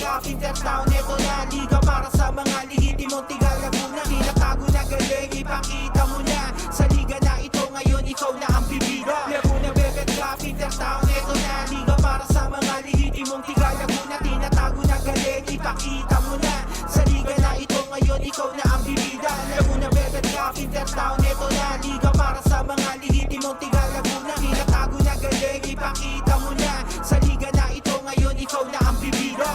Cup Intertown, ito na liga para sa mga lehitimong tiga Laguna. Tinatago na galing, ipakita mo na sa liga na ito ngayon, ikaw na ang bibida. Laguna Velvet Cup Intertown, ito na liga para sa mga lehitimong tiga Laguna. Tinatago na galing, ipakita mo na sa liga na ito ngayon, ikaw na ang bibida. Laguna Velvet Cup Intertown, ito na liga para sa mga lehitimong tiga Laguna. Tinatago na galing, ipakita mo na sa liga na ito ngayon, ikaw na ang bibida.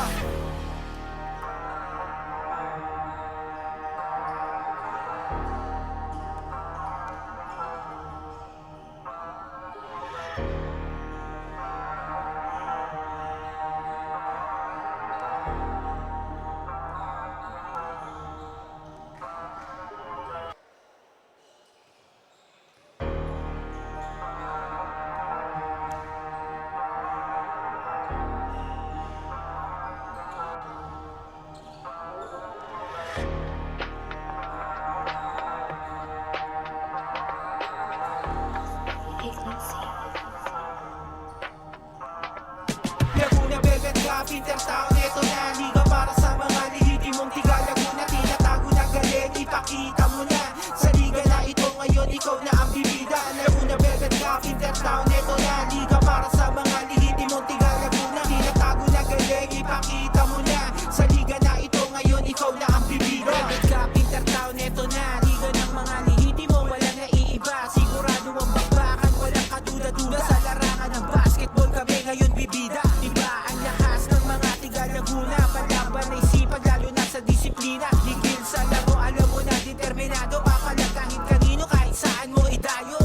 Laguna Velvet Cup Intertown, ito na liga para sa mga lehitimong tiga Laguna. Tinatago na galing, ipakita mo na sa liga na ito ngayon, ikaw na ang bibida. Laguna Velvet Cup Intertown, ito na liga para sa mga lehitimong tiga Laguna. Tinatago na galing, ipakita mo na sa liga na ito ngayon, ikaw na ang bibida. Velvet Cup Intertown, ito na liga ng mga lehitimo, walang naiiba. Sigurado ang bakbakan, walang kaduda-duda. Sa larangan ng basketball kami ngayon bibida. Iba ang lakas ng mga tiga Laguna, palaban ay sipag lalo na sa disiplina. Higil sa laro, alam mo na determinado, papalagahin kanino kahit saan mo idayo.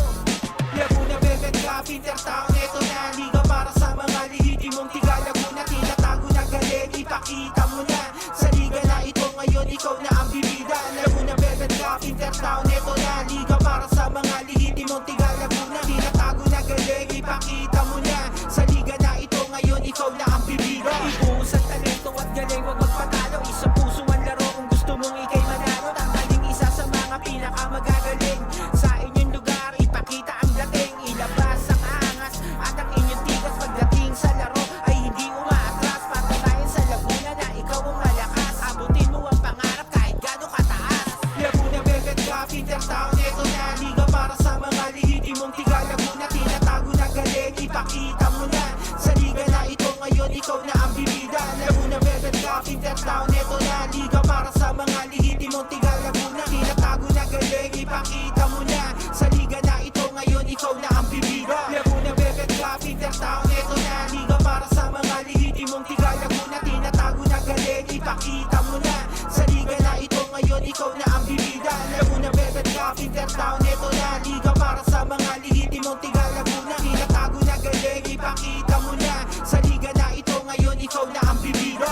Laguna Velvet Cup Intertown, ito na liga para sa mga lehitimong tiga Laguna. Tinatago na galing, ipakita mo na sa liga na ito ngayon, ikaw na ang bibida. Laguna Velvet Cup Intertown, ito na liga para sa mga lehitimong tiga Laguna. Tinatago na galing, ipakita mo na sa liga na ito ngayon, ikaw na ang bibida. Ibuhos ang talento at galing, wag magpatalo. Isang puso ang laro kung gusto mong ikay manalo. Tanghaling isa sa mga pinakamagagaling sa inyong lugar, ipakita ang dating. Ilabas ang angas at ang inyong tigas. Pagdating sa laro ay hindi umaatras. Patunayan sa Laguna na ikaw ang malakas. Abutin mo ang pangarap kahit gaano kataas. Laguna Velvet Cup Intertown, ito na liga para sa mga lehitimong tiga Laguna. Tinatago na galing, ipakita mo na sa liga na ito ngayon, ikaw na ang bibida. Laguna Velvet Cup Intertown, ito na liga para sa mga lehitimong tiga Laguna. Tinatago na galing, ipakita mo na sa liga na ito ngayon, ikaw na ang bibida. Laguna Velvet Cup Intertown, ito na liga para sa mga lehitimong tiga Laguna. Tinatago na galing, ipakita mo na sa liga na ito ngayon, ikaw na ang bibida. Laguna Velvet Cup Intertown, ito na liga para sa mga lehitimong tiga Laguna. Tinatago na galing, ipakita mo na sa liga na ito ngayon, ikaw na ang bibida.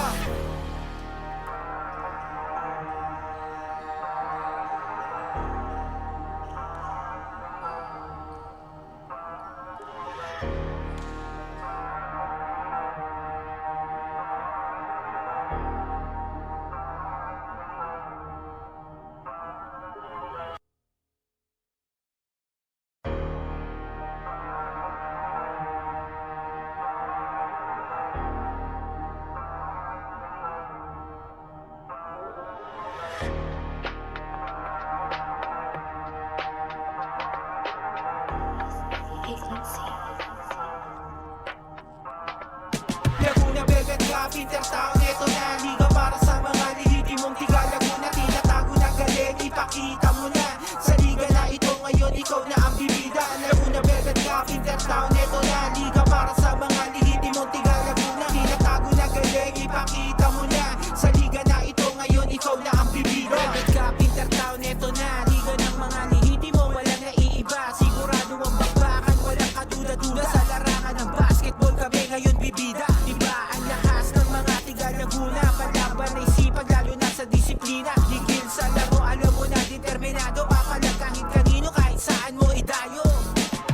Laguna Velvet Cup Intertown, ito na liga para sa mga lehitimong tiga Laguna. Tinatago na galing, ipakita mo na sa liga na ito ngayon, ikaw na ang bibida. Laguna Velvet Cup Intertown, ito na liga para sa mga lehitimong tiga Laguna. Tinatago na galing, ipakita mo na sa liga na ito ngayon, ikaw na ang bibida. Velvet Cup Intertown, ito na liga ng mga lehitimo, walang naiiba. Sigurado ang bakbakan, walang kaduda-duda. Sa larangan ng basketball kami ngayon bibida. Iba ang lakas ng mga tiga Laguna, palaban ay sipag lalo na sa disiplina. Higil sa laro, alam mo na determinado, papalagahin kanino kahit saan mo idayo.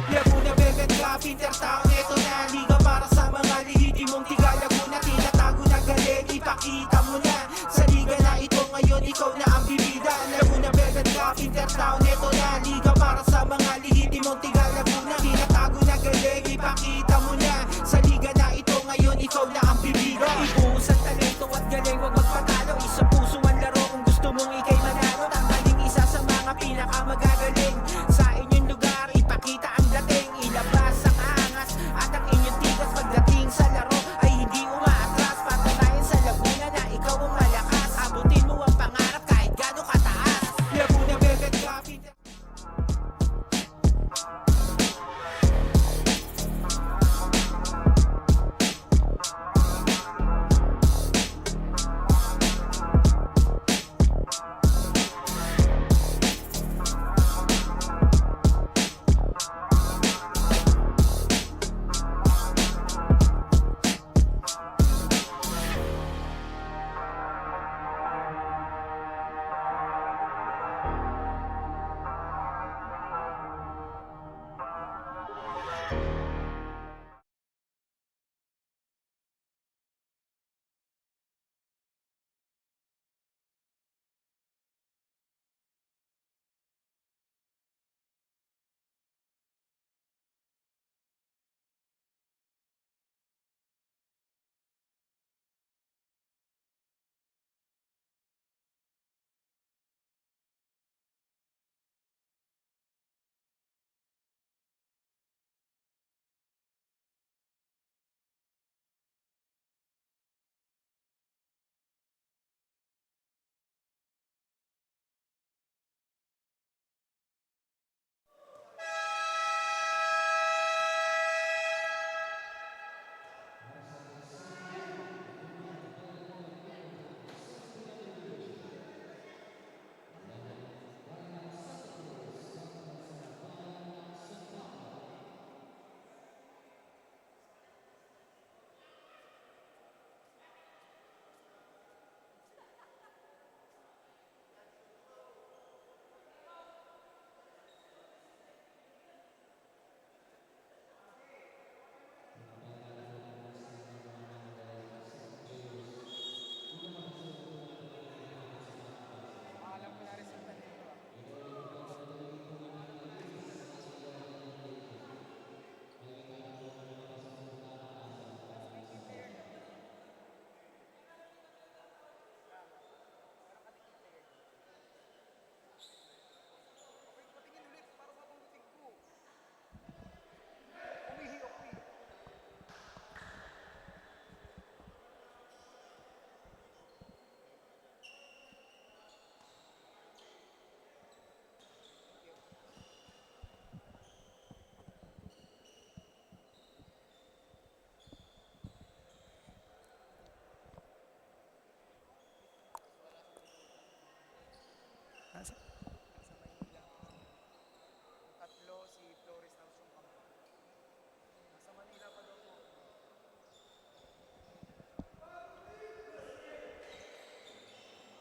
Laguna Velvet Cup Intertown, ito na liga para sa mga lehitimong tiga Laguna. Tinatago na galing, ipakita mo na sa liga na ito ngayon, ikaw na ang bibida. Laguna Velvet Cup Intertown, ito na liga para sa mga lehitimong tiga Laguna. Tinatago na galing, ipakita mo na sa liga na ito ngayon, ikaw na ang bibida. Ibuhos ang talento at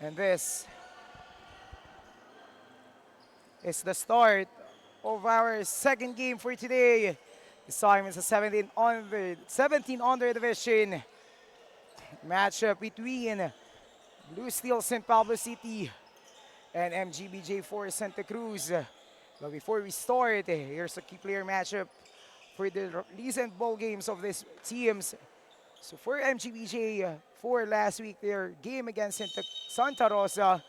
And this is the start of our second game for today. This time it's a 17 under division matchup between Blue Steel St. Pablo City and MGBJ4 Santa Cruz. But before we start, here's a key player matchup for the recent bowl games of these teams. So for MGBJ, for last week, their game against Santa Rosa,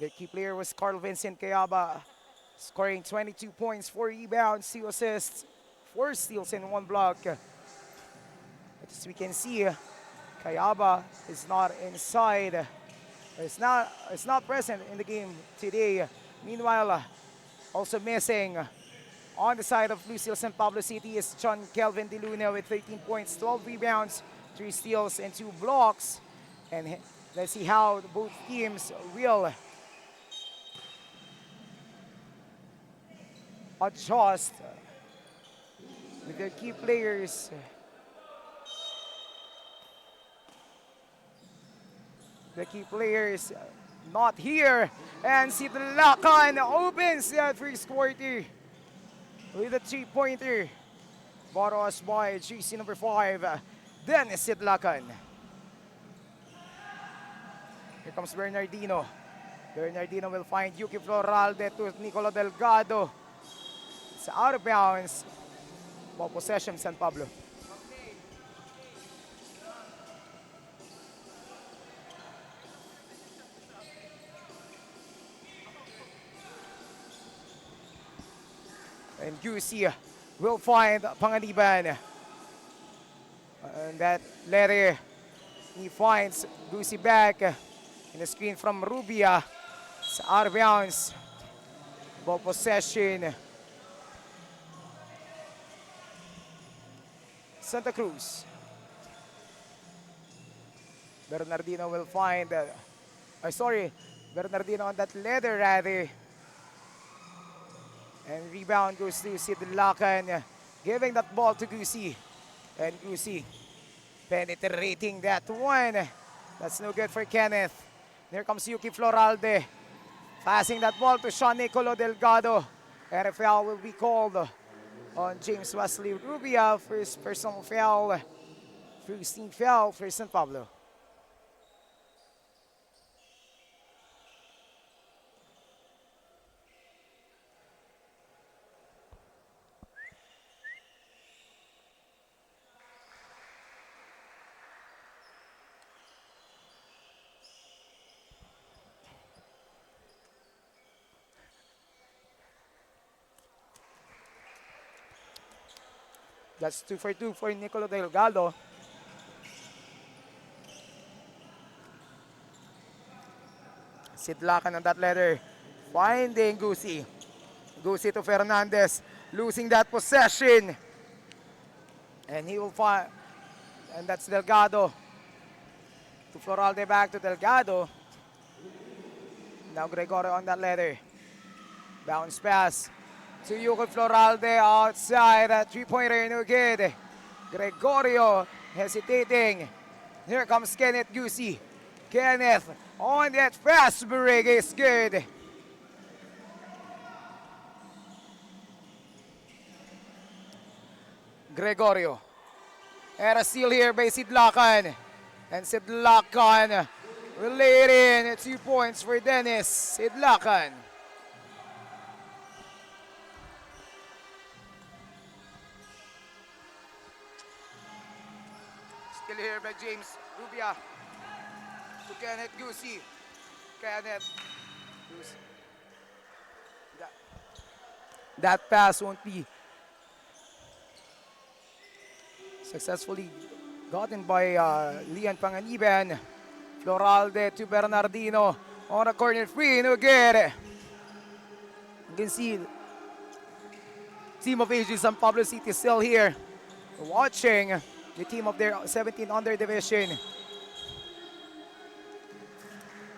their key player was Carl Vincent Cayaba, scoring 22 points, 4 rebounds, 2 assists, 4 steals, and 1 block. But as we can see, Cayaba is not inside. It's not present in the game today. Meanwhile, also missing on the side of Blue Steel St. Pablo City is John Kelvin De Luna with 13 points, 12 rebounds, 3 steals, and 2 blocks. And let's see how both teams will adjust with their key players. The key players not here. And Sidlakan opens that first quarter with a 3-pointer. Boros by GC number 5, Dennis Sidlakan. Here comes Bernardino. Bernardino will find Yuki Floralde to Nicolo Delgado. It's out of bounds. Ball possession, San Pablo. And QC will find Panganiban. And that letter, he finds Gusi back in the screen from Rubia. It's out of bounds. Ball possession. Santa Cruz. Bernardino will find, Bernardino on that leather rather. And rebound goes to Sidlakan, giving that ball to Gusi. And Gusi penetrating that one. That's no good for Kenneth. There comes Yuki Floralde, passing that ball to Sean Nicolo Delgado. NFL will be called on James Wesley Rubia. First personal foul, first team foul for San Pablo. That's 2 for 2 for Nicolo Delgado. Sidlakan on that letter, finding Gusi. Gusi to Fernandez, losing that possession. And he will find, and that's Delgado. To Floralde, back to Delgado. Now Gregorio on that letter. Bounce pass to Yuki Floralde outside. A 3-pointer, no good. Gregorio hesitating. Here comes Kenneth Gusi. Kenneth on that fast break is good. Gregorio. And a steal here by Sidlakan. And Sidlakan will lay it in. 2 points for Dennis Sidlakan. Still here by James Rubia to Kenneth Gusi. Kenneth Gusi. That pass won't be successfully gotten by Lian Panganiban. Floralde to Bernardino on a corner free, no good. You can see team of AG San Pablo City still here watching the team of their 17 under division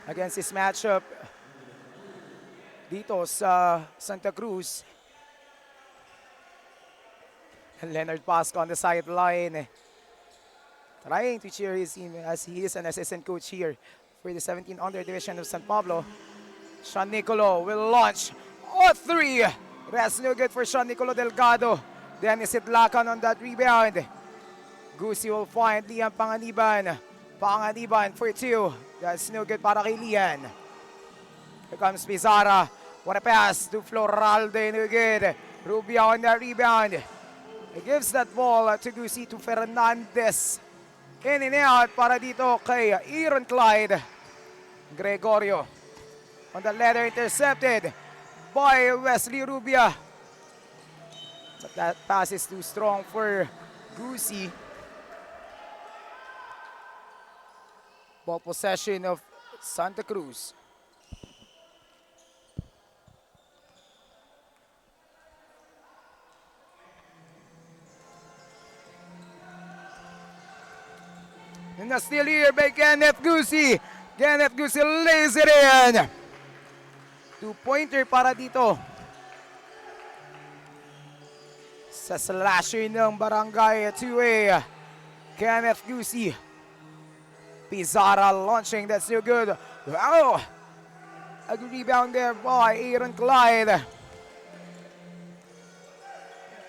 against this matchup dito sa Santa Cruz. And Leonard Pasco on the sideline, trying to cheer his team as he is an assistant coach here for the 17 under division of San Pablo. Sean Nicolo will launch. Oh, three. That's no good for Sean Nicolo Delgado. Dennis Itlacan on that rebound. Gusi will find Lian Panganiban. Panganiban for two. That's no good para kay Lian. Here comes Pizarra. What a pass to Floralde. No good. Rubio on that rebound. He gives that ball to Gusi to Fernandez. In and out para dito kay Aaron Clyde. Gregorio on the leather, intercepted by Wesley Rubia. But that pass is too strong for Gusi. Ball possession of Santa Cruz. And that's still here by Kenneth Gusi. Kenneth Gusi lays it in. Two-pointer para dito. Sa slasher ng Barangay 2A. Kenneth Gusi. Pizarra launching, that's so good. Wow! A rebound there by Aaron Clyde.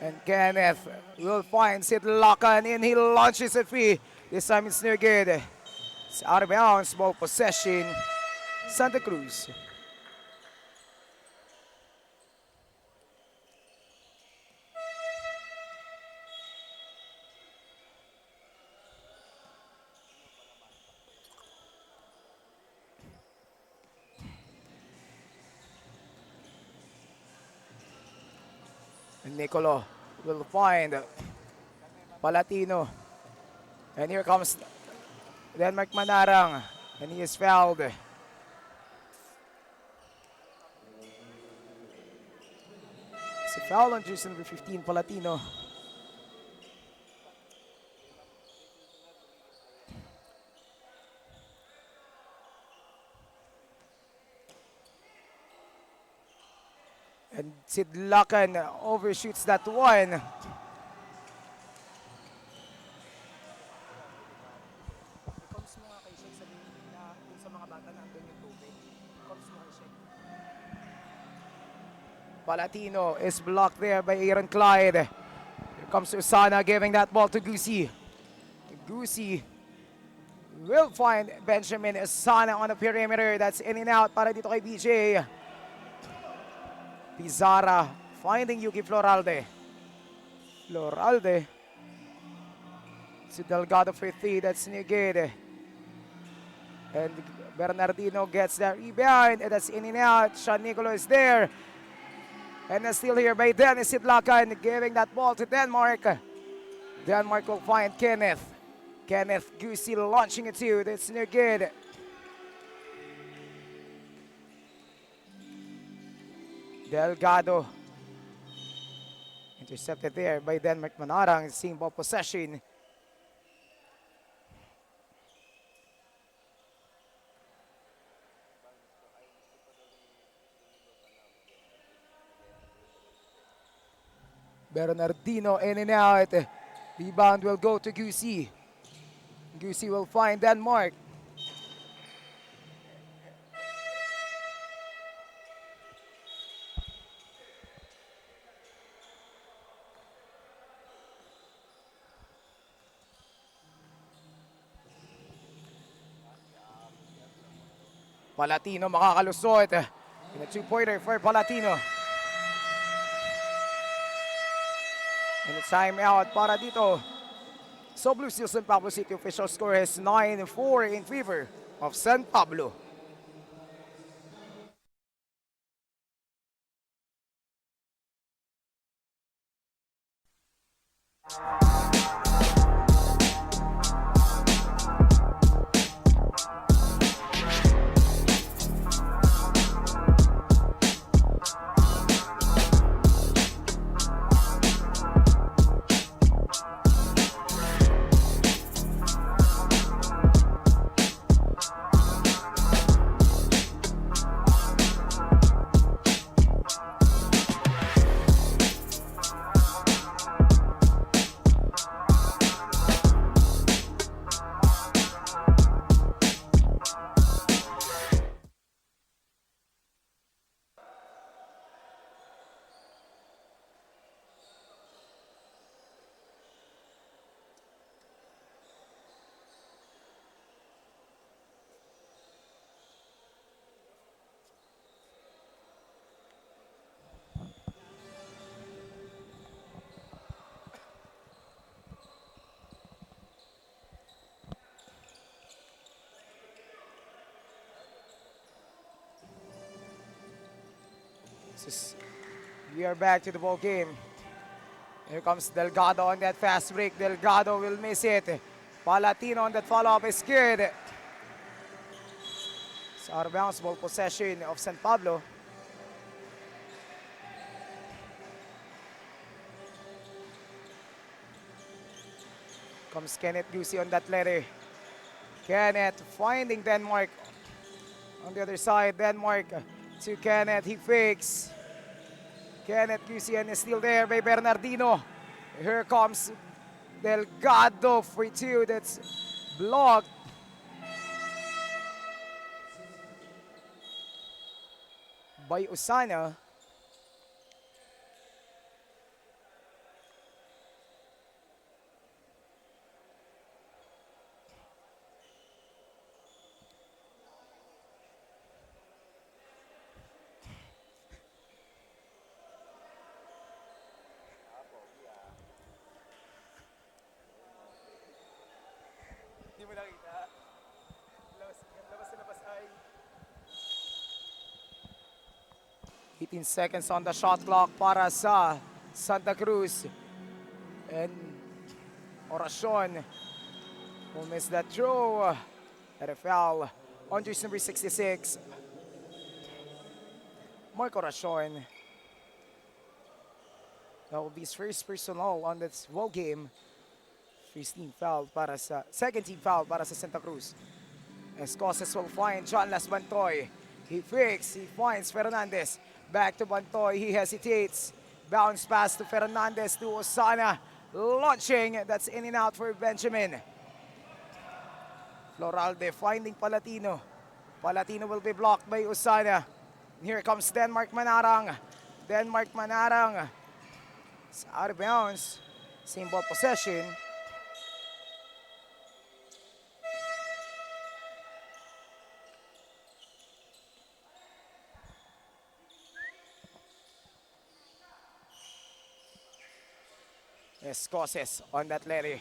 And Kenneth will find Sid Lacan and he launches it free. This time it's no good. It's out of bounds, ball possession. Santa Cruz. Nicolo will find Palatino. And here comes Denmark Manarang. And he is fouled. It's a foul on jersey number 15, Palatino. And Sid Lacan overshoots that one. Palatino is blocked there by Aaron Clyde. Here comes Usana giving that ball to Gusi. Gusi will find Benjamin Usana on the perimeter. That's in and out para dito kay BJ. Pizarra finding Yuki Floralde. Floralde. Si Delgado for three. That's negated. And Bernardino gets that rebound. And that's in and out. Sean Nicolo is there. And that's still here by Dennis Itlacan giving that ball to Denmark. Denmark will find Kenneth. Kenneth Gusi launching it too. That's no good. Delgado intercepted there by Denmark Manarang, seeing ball possession. Bernardino in and out. Rebound will go to Gusi. Gusi will find Denmark. Palatino makakalusot. And a two-pointer for Palatino. And a timeout para dito. So Blue Seals San Pablo City official score is 9-4 in favor of San Pablo. We are back to the ball game. Here comes Delgado on that fast break. Delgado will miss it. Palatino on that follow-up is good. It's out of bounds, ball possession of San Pablo. Comes Kenneth Gusi on that letter. Kenneth finding Denmark on the other side. Denmark to Kenneth. He fakes. Kenneth Gusian is still there by Bernardino. Here comes Delgado for two. That's blocked. By Usana. Hindi mo nakita. Labas na labas ay 18 seconds on the shot clock para sa Santa Cruz. And Oracion will miss that throw. At a foul on jersey number 66. Mark Oracion. That will be his first personal on this ball game. Second team foul para sa Santa Cruz. Escoses will find John Las Bantoy. He fakes, he finds Fernandez. Back to Bantoy, he hesitates. Bounce pass to Fernandez to Osana. Launching, that's in and out for Benjamin. Floralde finding Palatino. Palatino will be blocked by Osana. Here comes Denmark Manarang. Denmark Manarang. It's out of bounds. Same ball possession. Escoses on that letter.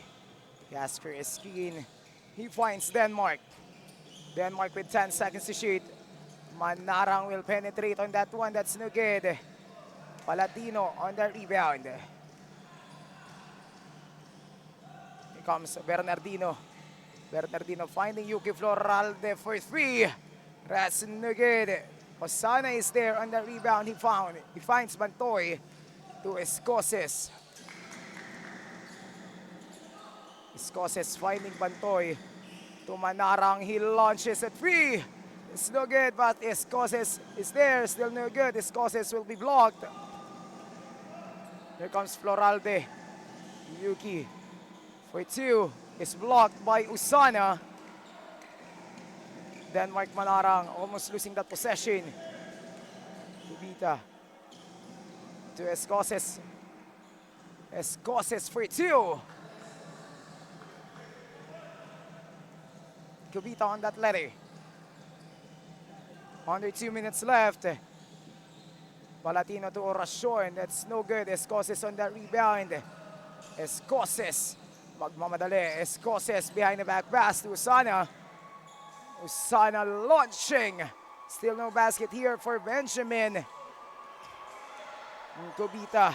Jasper is keen. He finds Denmark. Denmark with 10 seconds to shoot. Manarang will penetrate on that one. That's no good. Palatino on the rebound. Here comes Bernardino. Bernardino finding Yuki Floralde for three. That's no good. Osana is there on the rebound. He finds Bantoy to Escoses. Escoses finding Bantoy to Manarang. He launches at three. It's no good, but Escoses is there. Still no good. Escoses will be blocked. Here comes Floralde. Yuki for two is blocked by Usana. Denmark Manarang almost losing that possession. Kubita to Escoses. Escoses for two. Kubita on that letter. Under 2 minutes left. Palatino to Oracion. That's no good. Escoses on that rebound. Escoses. Magmamadali. Escoses behind the back pass to Usana. Usana launching. Still no basket here for Benjamin. Kubita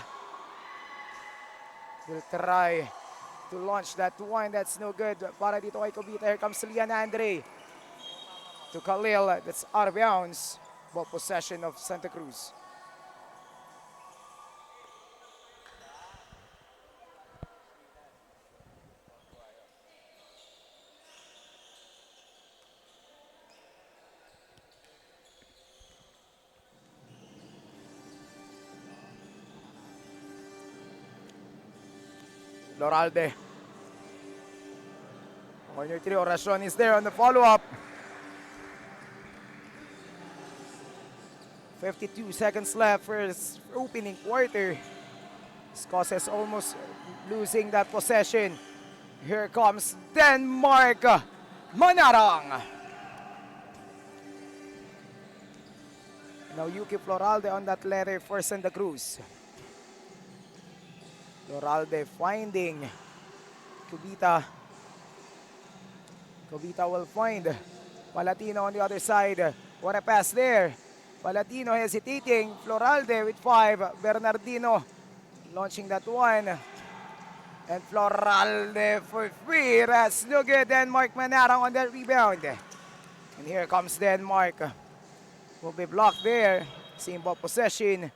will try to launch that one. That's no good. Para dito kay Kubita. Here comes Lian Andre. To Khalil. That's out of bounds. Ball possession of Santa Cruz. Floralde. Corner three. Oracion is there on the follow-up. 52 seconds left for his opening quarter. Escoses almost losing that possession. Here comes Denmark. Manarang. Now Yuki Floralde on that letter for Santa Cruz. Floralde finding Kubita. Kubita will find Palatino on the other side. What a pass there. Palatino hesitating. Floralde with 5. Bernardino launching that one. And Floralde for 3. That's no good. Denmark Manarang on that rebound. And here comes Denmark. Will be blocked there. Same ball possession.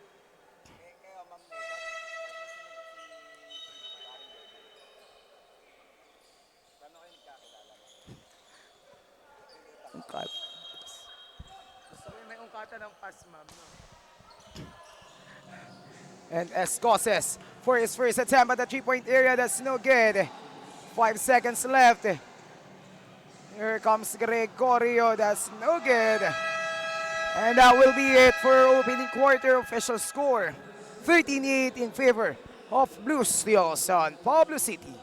Ungkat. Gusto ko yung may ungkatan ng pass, ma'am. No? And Escoces for his first attempt at the three-point area. That's no good. 5 seconds left. Here comes Gregorio. That's no good. And that will be it for opening quarter official score. 13-8 in favor of Blue Steels on Pablo City.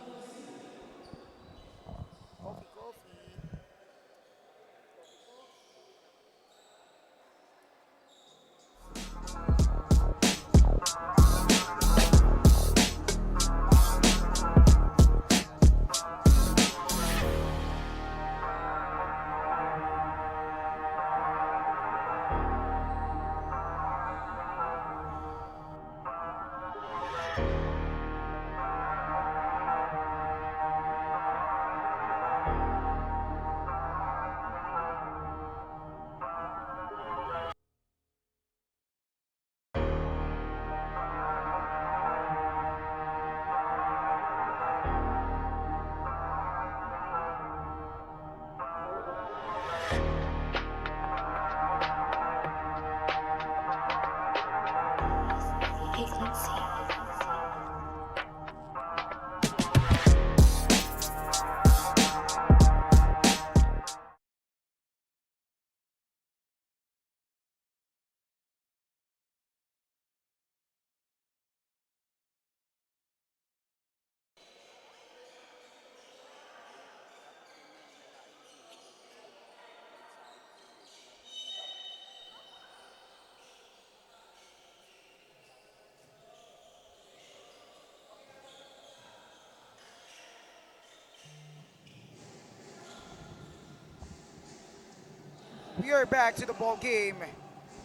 We are back to the ball game.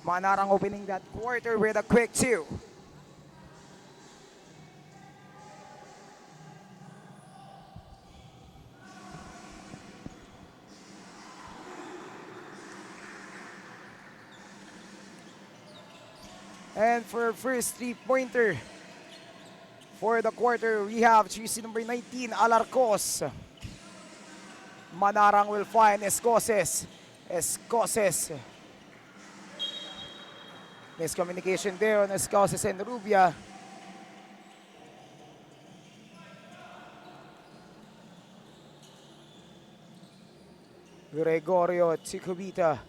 Manarang opening that quarter with a quick 2. And for first three-pointer for the quarter, we have jersey number 19, Alarcos. Manarang will find Escoces. Escoces. Miscommunication there on Escoces and Rubia. Gregorio to Kubita.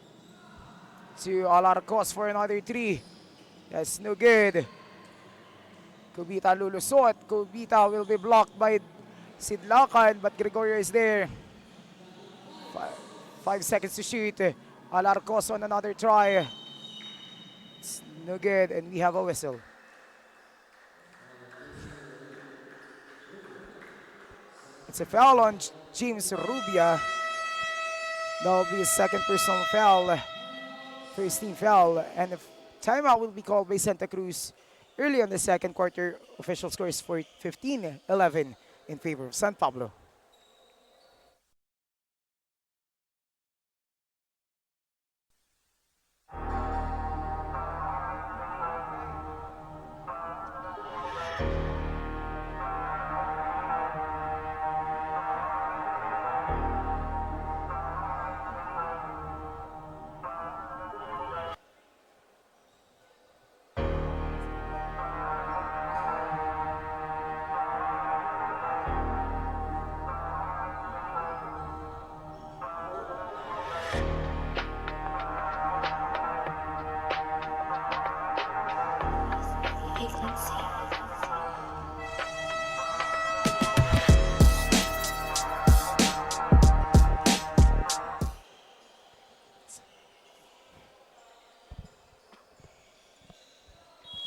To Alarcos for another 3. That's no good. Kubita lulusot. Kubita will be blocked by Sidlakan, but Gregorio is there. 5 seconds to shoot. Alarcos on another try. It's no good, and we have a whistle. It's a foul on James Rubia. That will be a second personal foul. First team foul. And the timeout will be called by Santa Cruz early in the second quarter. Official score is for 15-11 in favor of San Pablo.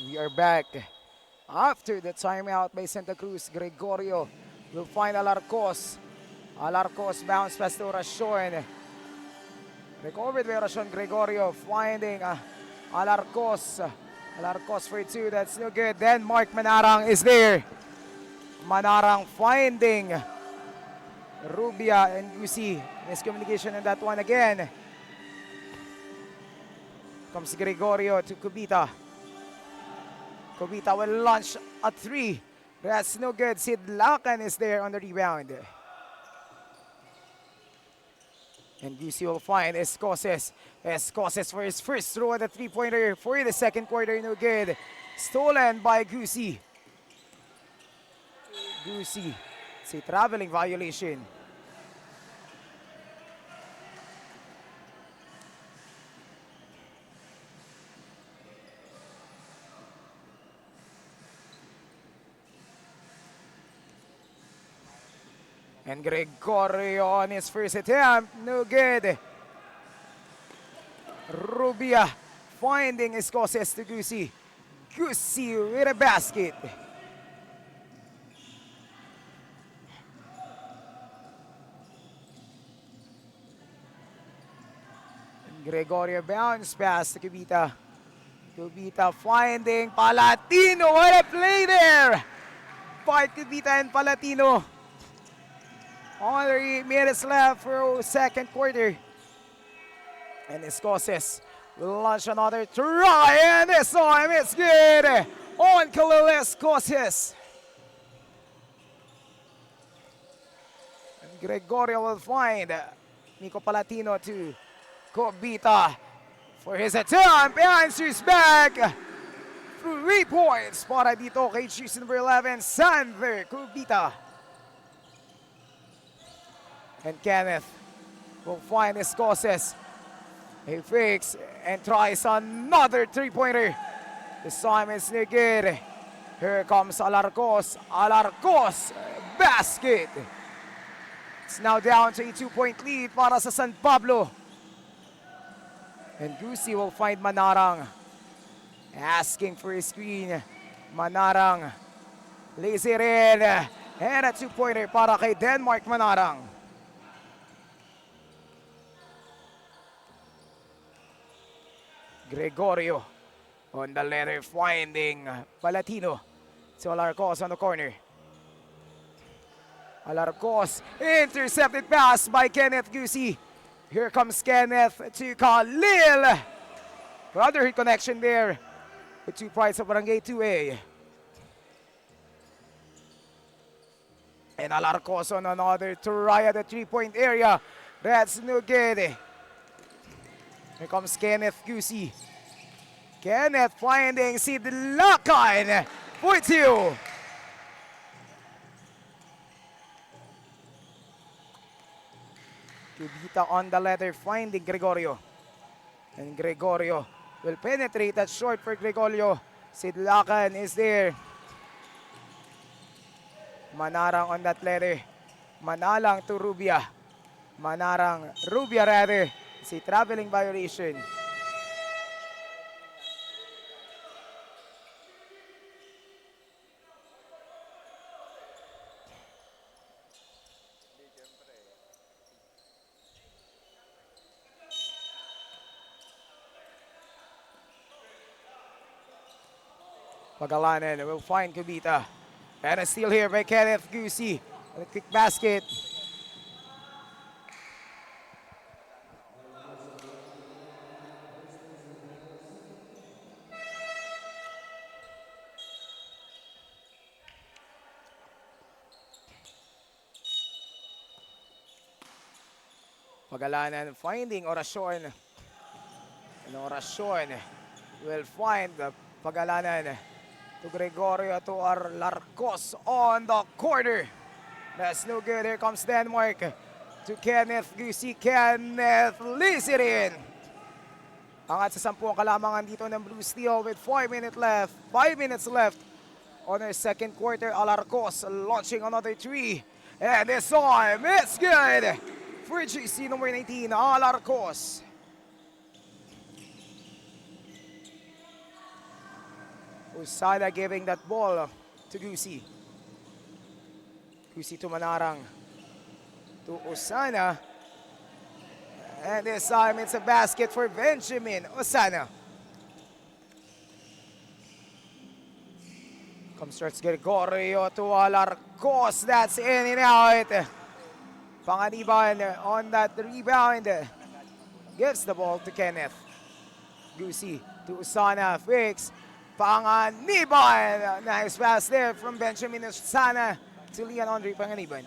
We are back. After the timeout by Santa Cruz, Gregorio will find Alarcos. Alarcos bounce pass to Oracion. Recovered by Oracion. Gregorio finding Alarcos. Alarcos for two. That's no good. Then Mark Manarang is there. Manarang finding Rubia and Gusi. Miscommunication on that one again. Comes Gregorio to Kubita. Kubita will launch a three. That's no good. Sid Lacan is there on the rebound. And Gusi will find Escoses. Escoses for his first throw at the three-pointer for the second quarter. No good. Stolen by Gusi. Gusi. It's a traveling violation. And Gregorio on his first attempt, no good. Rubia finding Escoses to Gusi. Gusi with a basket. And Gregorio bounce pass to Kubita. Kubita finding Palatino. What a play there by Kubita and Palatino. Only 3 minutes left for second quarter. And Escoses will launch another try, and this time it's good on Khalil Escoses. And Gregorio will find Nico Palatino to Kubita for his attempt. Answers back. 3 points para dito kay choose number 11, Sander Kubita. And Kenneth will find Escoses. He fakes and tries another three-pointer. This time it's no good. Here comes Alarcos. Alarcos, basket. It's now down to a 2-point lead para sa San Pablo. And Gusi will find Manarang. Asking for a screen. Manarang. Lazy rin. And a 2-pointer para kay Denmark Manarang. Gregorio on the letter finding Palatino. So Alarcos on the corner. Alarcos, intercepted pass by Kenneth Gusi. Here comes Kenneth to Khalil. Rather hit connection there with 2 points of Barangay 2A. And Alarcos on another try at the 3-point area. That's no good. Here comes Kenneth Gusi. Kenneth finding Sid Lacan for 2. Kubita on the letter finding Gregorio. And Gregorio will penetrate that short for Gregorio. Sid Lacan is there. Manarang on that letter. Manalang to Rubia. Manarang, Rubia rather. It's a traveling violation. Pagalanan will find Kubita. And a steal here by Kenneth Gusi. A quick basket. Pagalanan finding Oracion. And Oracion will find Pagalanan to Gregorio to Alarcos on the corner. That's no good. Here comes Denmark to Kenneth Gusi. Kenneth Lisirin. Angat sa 10 kalamangan dito ng Blue Steel with 5 minutes left on our second quarter. Alarcos launching another 3. And this time, it's good for GC number 19, Alarcos. Usada giving that ball to Gusi. Gusi to Manarang. To Osana. And this time it's a basket for Benjamin Osana. Comes starts Gregorio to Alarcos. That's in and out. Panganiban on that rebound. Gives the ball to Kenneth. Gusi to Usana. Fix. Panganiban. Nice pass there from Benjamin Usana to Leon Andre Panganiban.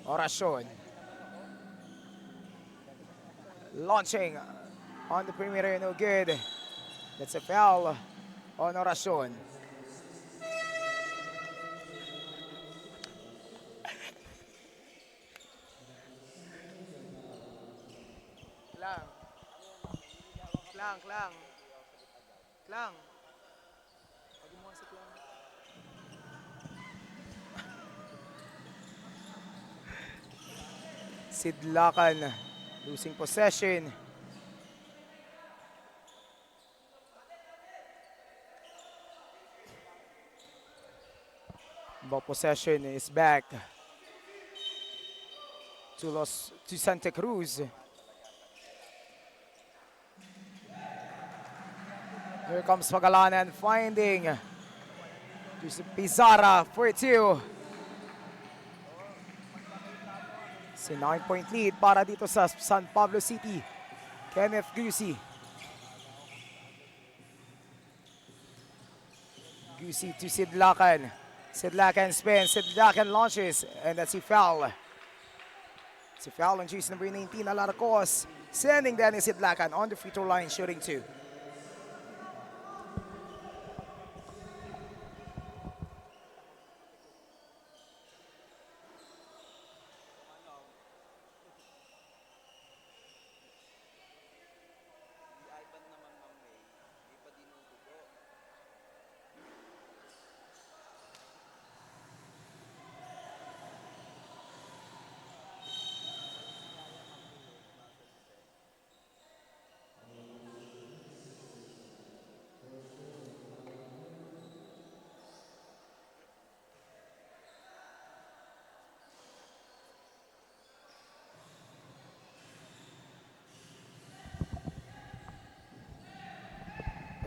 Oracion. Launching on the perimeter, no good. That's a foul on Oracion. Klang. Klang, klang. Klang. Pag mo sa klang. Sidlakan losing possession. Ball possession is back to Santa Cruz. Here comes Pagalanan finding Pizarra for 2. It's a 9-point lead para dito sa San Pablo City. Kenneth Gusi. Gusi to Sidlakan. Sidlakan spins, Sidlakan launches, and that's a foul. It's a foul on jersey number 19, Alarcos. Sending Danny Sidlakan on the free throw line, shooting 2.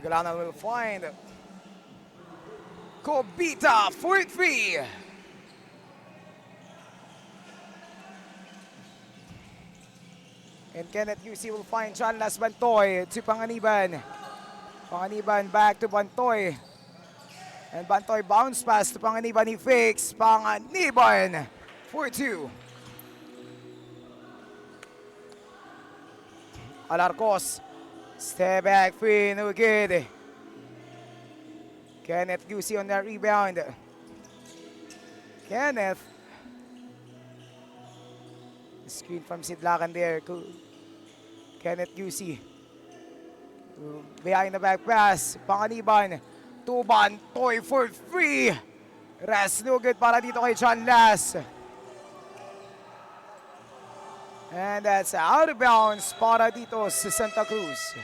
Pagalanan will find Kobita for 3. And Kenneth Gusi will find John Las Bantoy to Panganiban. Panganiban back to Bantoy. And Bantoy bounce pass to Panganiban. He fakes. Panganiban for 2. Alarcos. Step back free. No good. Kenneth Gusi on that rebound. Kenneth. Screen from Sidlakan there. Kenneth Gusi. Behind the back pass. Panganiban. To Bantoy for 3. Rest no good para dito kay John Las. And that's out of bounds para dito sa Santa Cruz.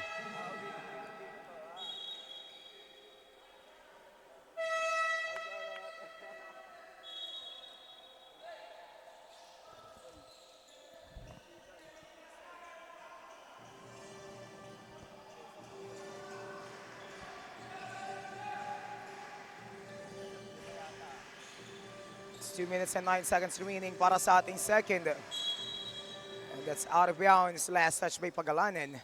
It's 2 minutes and 9 seconds remaining para sa ating second. And that's out of bounds. Last touch by Pagalanan.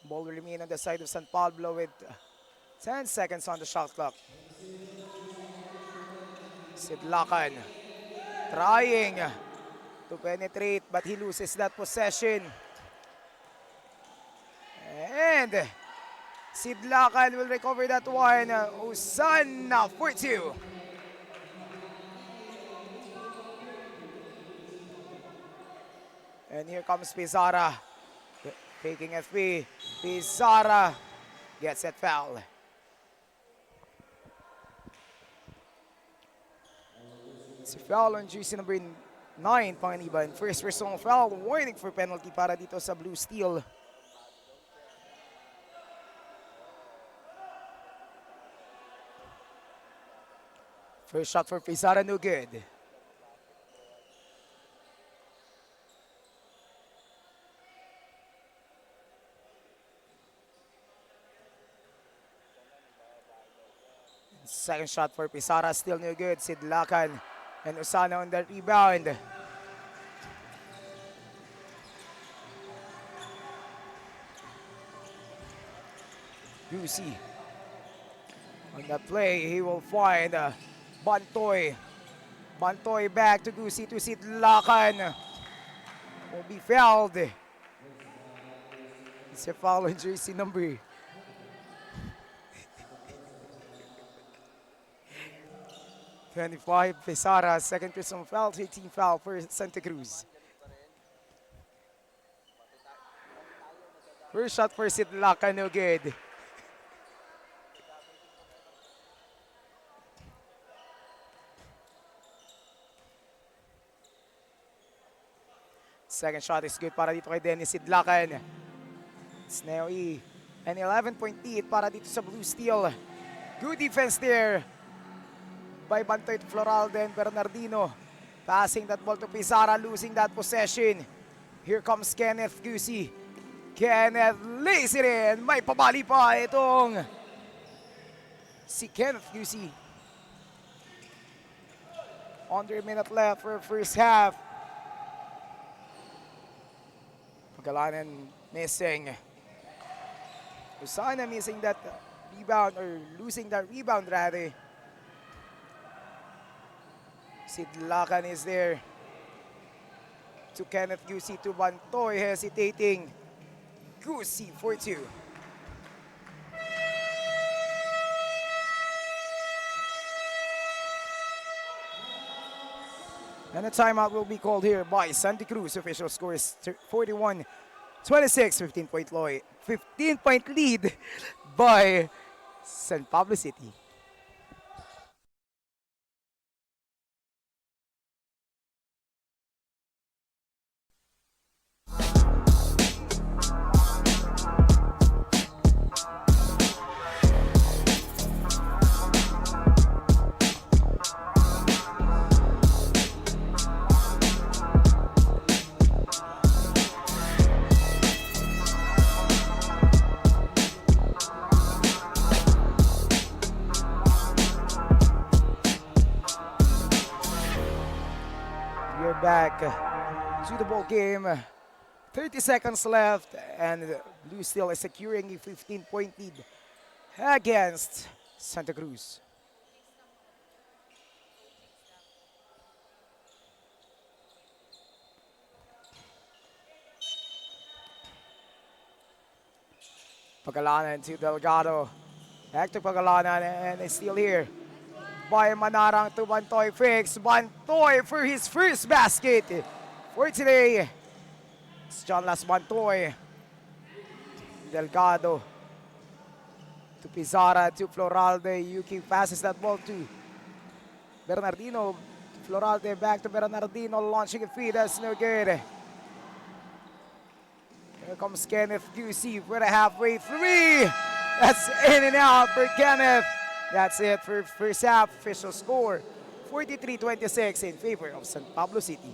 Ball will remain on the side of San Pablo with 10 seconds on the shot clock. Sidlakan trying to penetrate, but he loses that possession. And Sidlakan will recover that one. Usana for 2. And here comes Pizarra, taking a 3. Pizarra gets that foul. It's a foul on jersey number 9, Panganiban. First personal foul, warning for penalty para dito sa Blue Steel. First shot for Pizarra, no good. Second shot for Pizarra, still no good. Sidlakan and Osana on the rebound. Gusi on the play, he will find Bantoy. Bantoy back to Gusi to Sidlakan. Will be fouled. It's a foul on jersey number 25, Pizarra, second personal foul, 13 foul for Santa Cruz. First shot for Sidlakan, no good. Second shot is good para dito kay Dennis Sidlakan. It's now an 11-point lead para dito sa Blue Steel. Good defense there by Bantoy to Floralde and Bernardino. Passing that ball to Pizarra, losing that possession. Here comes Kenneth Gusi. Kenneth lays it in. May pabali pa itong si Kenneth Gusi. Under a minute left for first half. Pagalanan missing. Usana missing that rebound, or losing that rebound rather. Sidlakan is there. To Kenneth Gusi, to Bantoy, hesitating. Gusi for two. And a timeout will be called here by Santa Cruz. Official score is 41-26, 15-point lead by San Pablo City. Back to the ball game. 30 seconds left, and Blue Steel is securing a 15-point lead against Santa Cruz. Pagalanan to Delgado. Back to Pagalanan, and it's still here by Manarang to Bantoy Fix. Bantoy for his first basket for today. It's John Las Bantoy. Delgado to Pizarra to Floralde. Yuki passes that ball to Bernardino. Floralde back to Bernardino, launching a feed. That's no good. Here comes Kenneth Gusi for the halfway three. That's in and out for Kenneth. That's it for first half. Official score 43-26 in favor of San Pablo City.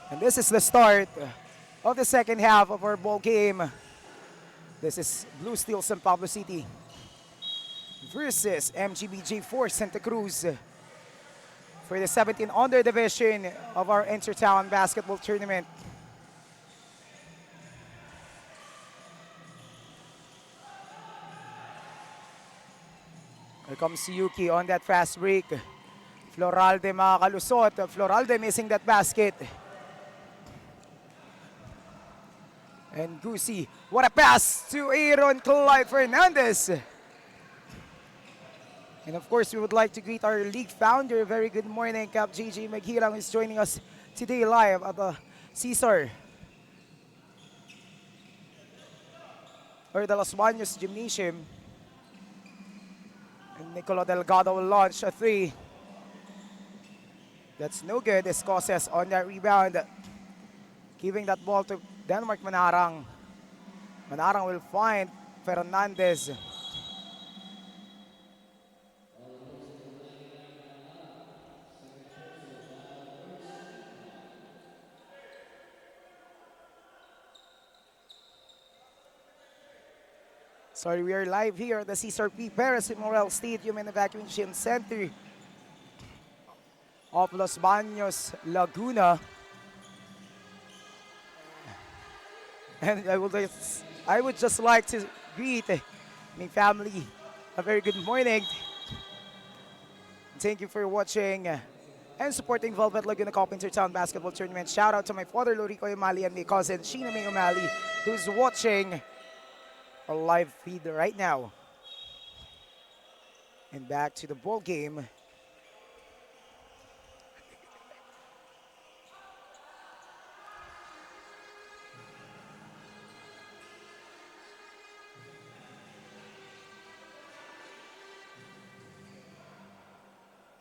And this is the start of the second half of our ball game. This is Blue Steel San Pablo City versus MGBJ4 Santa Cruz for the 17 under division of our Intertown Basketball Tournament. Here comes Yuki on that fast break. Floralde makakalusot. Floralde missing that basket. And Gusi, what a pass to Aaron Clyde Fernandez. And of course, we would like to greet our league founder. Very good morning, Cap JJ Maghirang, who is joining us today live at the Cesar or the Los Baños Gymnasium. And Nicolo Delgado will launch a three. That's no good. Escoces on that rebound, giving that ball to Denmark Manarang. Manarang will find Fernandez. Sorry, we are live here at the Cesar P. Perez Memorial Stadium and Evacuation Center of Los Baños, Laguna. And I would just like to greet my family a very good morning. Thank you for watching and supporting Velvet Laguna Cup Intertown Basketball Tournament. Shout out to my father, Lorico Umali, and my cousin, Sheena May Umali, who's watching a live feed right now. And back to the ball game.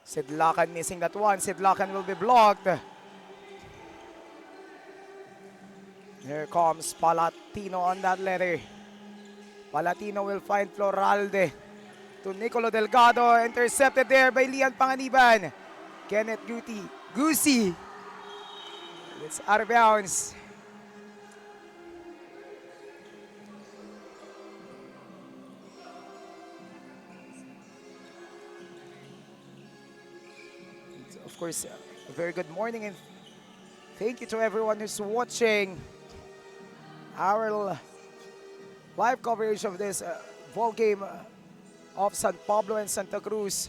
Sidlakan missing that one. Sidlakan will be blocked. Here comes Palatino on that letter. Palatino will find Floralde to Nicolo Delgado. Intercepted there by Lian Panganiban. Kenneth Gusi. It's out of bounds. Of course, a very good morning and thank you to everyone who's watching our live coverage of this ball game of San Pablo and Santa Cruz.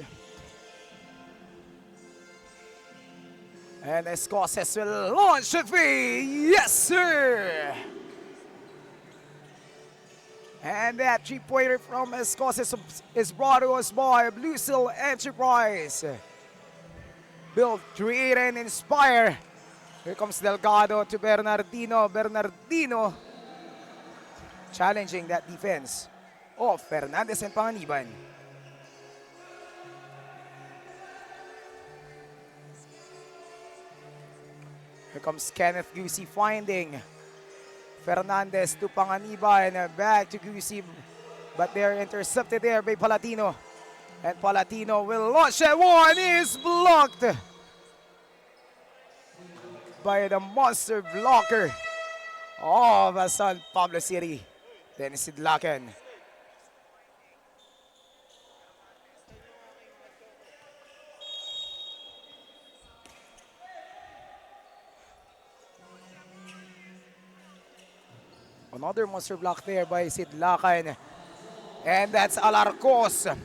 And Escoces will launch a three. Yes, sir! And that three-pointer from Escoces is brought to us by Blue Steel Enterprise. Build, create, and inspire. Here comes Delgado to Bernardino. Bernardino challenging that defense of Fernandez and Panganiban. Here comes Kenneth Gusi finding Fernandez to Panganiban. Back to Gusi, but they're intercepted there by Palatino. And Palatino will launch that one. Is blocked by the monster blocker of San Pablo City. Dennis Sidlakan. Another monster block there by Sidlakan. And that's Alarcos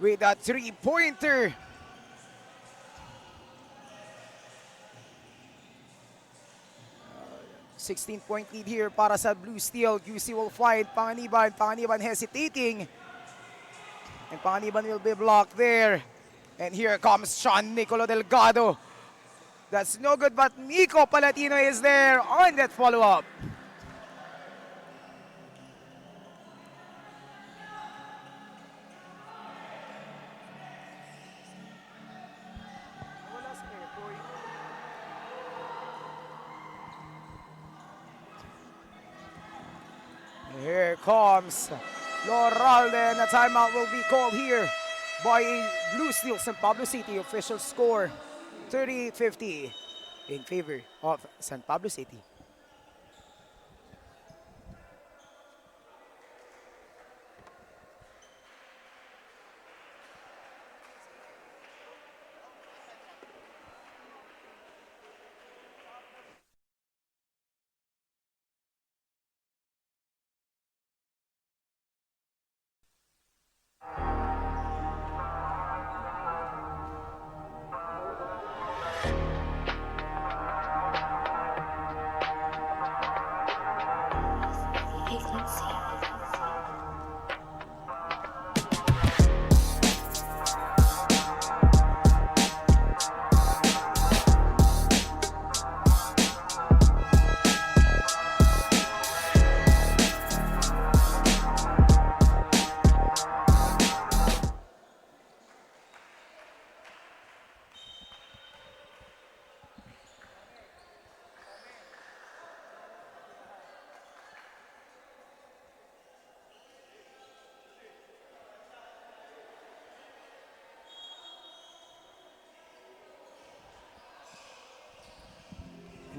with a three-pointer. Uh, 16-point lead here para sa Blue Steel. Gusi will find Panganiban. Panganiban hesitating. And Panganiban will be blocked there. And here comes Sean Nicolo Delgado. That's no good, but Nico Palatino is there on that follow-up. Here comes Floralde, and a timeout will be called here by Blue Steel San Pablo City. Official score 38-50. in favor of San Pablo City.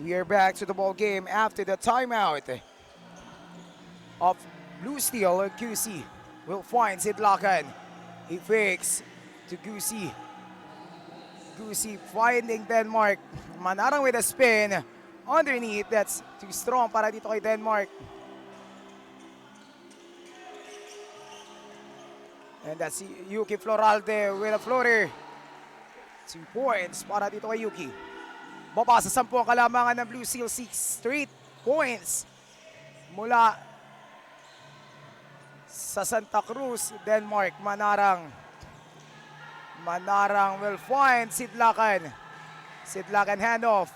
We are back to the ball game after the timeout of Blue Steel. QC will find Sidlakan. He fakes to Gusi. Gusi finding Denmark. Manarang with a spin. Underneath, that's too strong para dito kay Denmark. And that's Yuki Floralde with a floater. 2 points para dito kay Yuki. Baba sa 10 ang kalamangan ng Blue Seal, 6 straight points mula sa Santa Cruz, Denmark. Manarang will find Sidlakan. Sidlakan handoff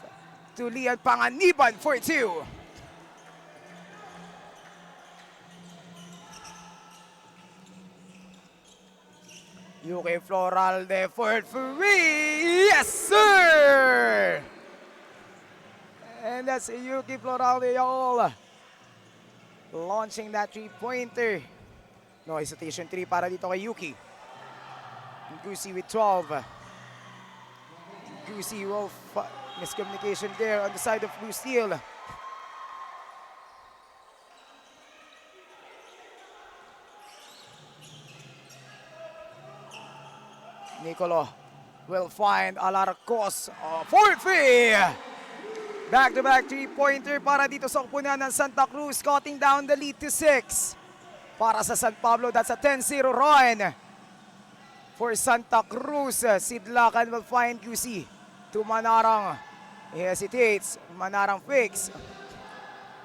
to Lian Panganiban for 2. Yuki Floralde for 3. Yes, sir! And that's Yuki Floralde all launching that 3-pointer. No hesitation 3 para dito kay Yuki. Gusi with 12. Gusi will miscommunication there on the side of Blue Steel. Nicolo will find Alarcos for 3. Back-to-back 3-pointer para dito sa kupunan ng Santa Cruz, cutting down the lead to 6. Para sa San Pablo, that's a 10-0 run. For Santa Cruz, Sidlakan will find QC to Manarang. He hesitates. Manarang fakes.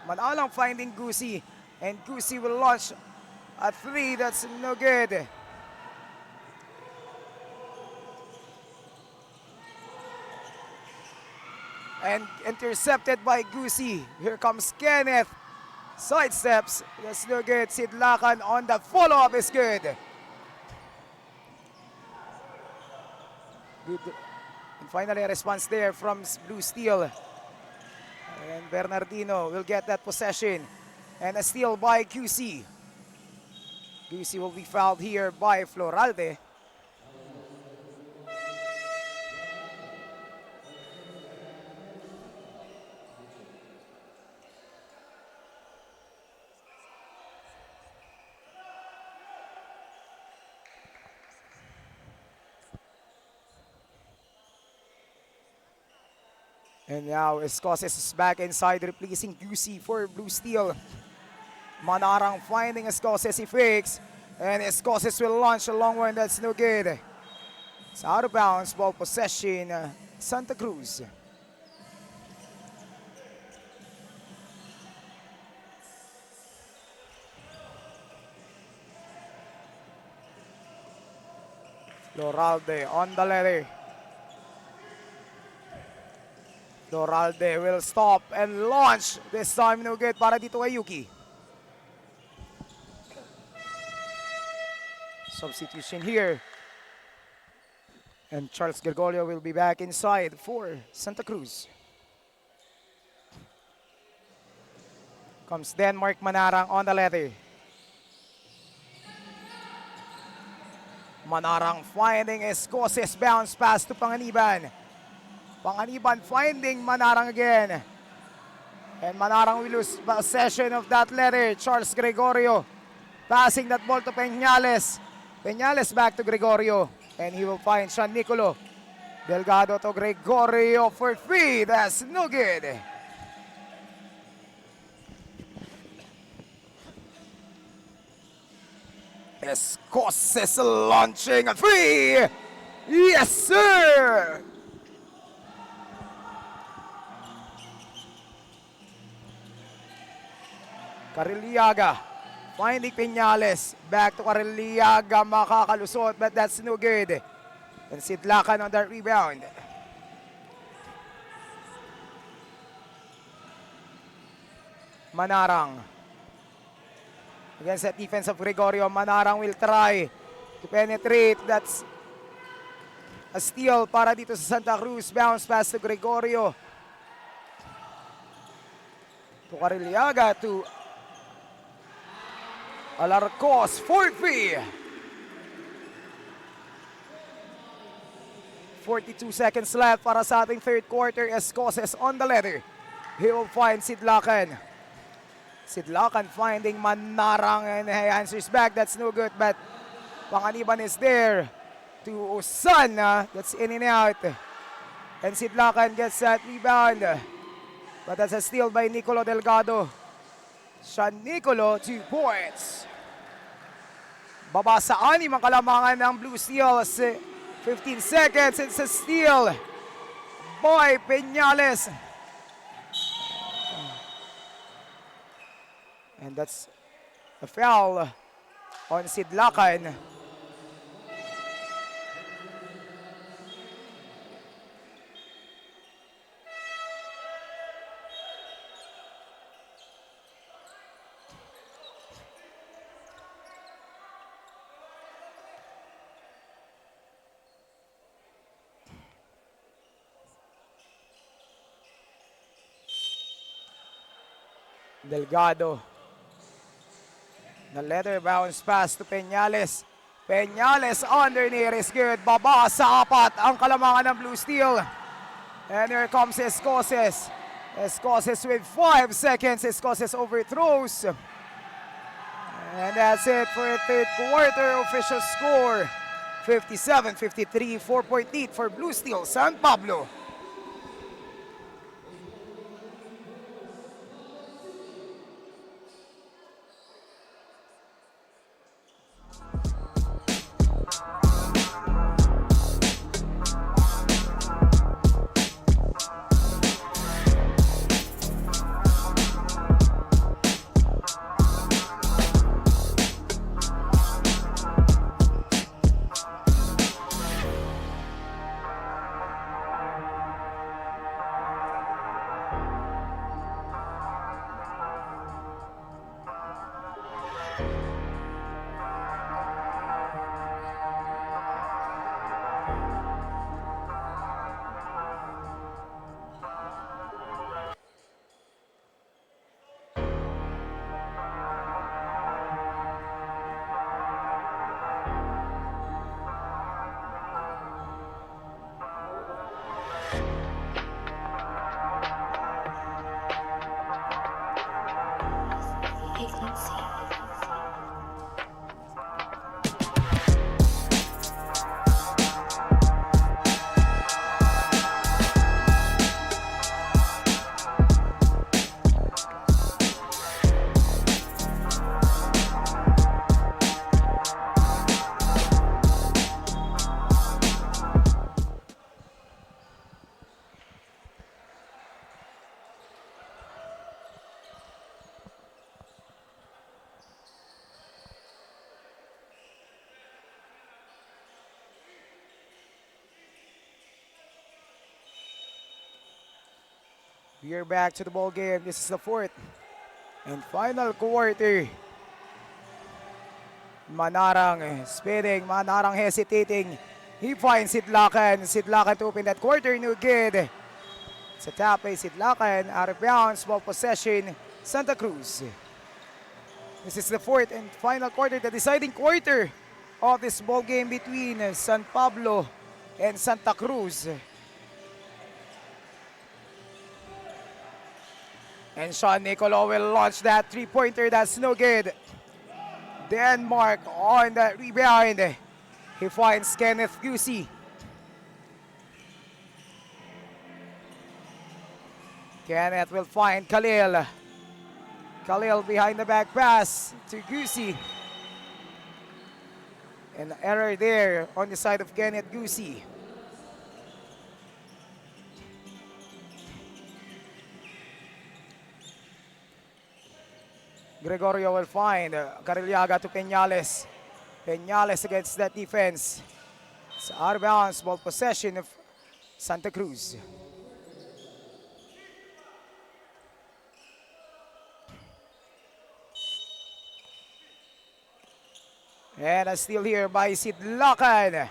Manarang finding Gusi. And Gusi will launch a 3. That's no good. And intercepted by Gusi. Here comes Kenneth. Sidesteps. That's no good. Sidlakan on the follow-up is good. Good. And finally a response there from Blue Steel. And Bernardino will get that possession. And a steal by QC. QC will be fouled here by Floralde. And now Escoces is back inside, replacing QC for Blue Steel. Manarang finding Escoces, he fakes. And Escoces will launch a long one, that's no good. It's out of bounds, ball possession, Santa Cruz. Floralde on the letter. Floralde will stop and launch. This time no good para dito kay Yuki. Substitution here. And Charles Gregorio will be back inside for Santa Cruz. Comes Denmark. Manarang on the letter. Manarang finding Escoces, bounce pass to Panganiban. Panganiban finding Manarang again. And Manarang will lose possession of that letter. Charles Gregorio passing that ball to Peñales. Peñales back to Gregorio. And he will find Sean Nicolo. Delgado to Gregorio for free. That's no good. Escoses launching a free. Yes, sir. Cariliaga finding Peñales. Back to Cariliaga. Makakalusot, but that's no good. And Sidlakan on that rebound. Manarang. Against that defense of Gregorio, Manarang will try to penetrate. That's a steal para dito sa Santa Cruz. Bounce pass to Gregorio. To Cariliaga, to Alarcos for free. 42 seconds left para sa ating third quarter. Escoses on the letter. He will find Sidlakan. Sidlakan finding Manarang and he answers back. That's no good, but Panganiban is there to Osana. That's in and out. And Sidlakan gets that rebound. But that's a steal by Nicolo Delgado. Sean Nicolo, 2 points. Baba sa 6 ang kalamangan ng Blue Steels. 15 seconds, it's a steal by Peñales. And that's a foul on Sidlakan. Delgado. The letter bounce pass to Peñales. Peñales underneath is good. Baba sa 4 ang kalamangan ng Blue Steel. And here comes Escoses. Escoses with 5 seconds. Escoses overthrows. And that's it for the third quarter. Official score 57-53. 4-point lead for Blue Steel San Pablo. We are back to the ball game. This is the fourth and final quarter. Manarang spinning, Manarang hesitating. He finds Sidlakan. Sidlakan to open that quarter, no good. It's a tap by Sidlakan, out of bounds, ball possession, Santa Cruz. This is the fourth and final quarter, the deciding quarter of this ball game between San Pablo and Santa Cruz. And Sean Nicolo will launch that three-pointer. That's no good. Denmark on that rebound. He finds Kenneth Gusi. Kenneth will find Khalil. Khalil behind the back pass to Gusi. An error there on the side of Kenneth Gusi. Gregorio will find Cariliaga to Peñales. Peñales against that defense. It's out of bounds, ball possession of Santa Cruz. And a steal here by Sid Lacan.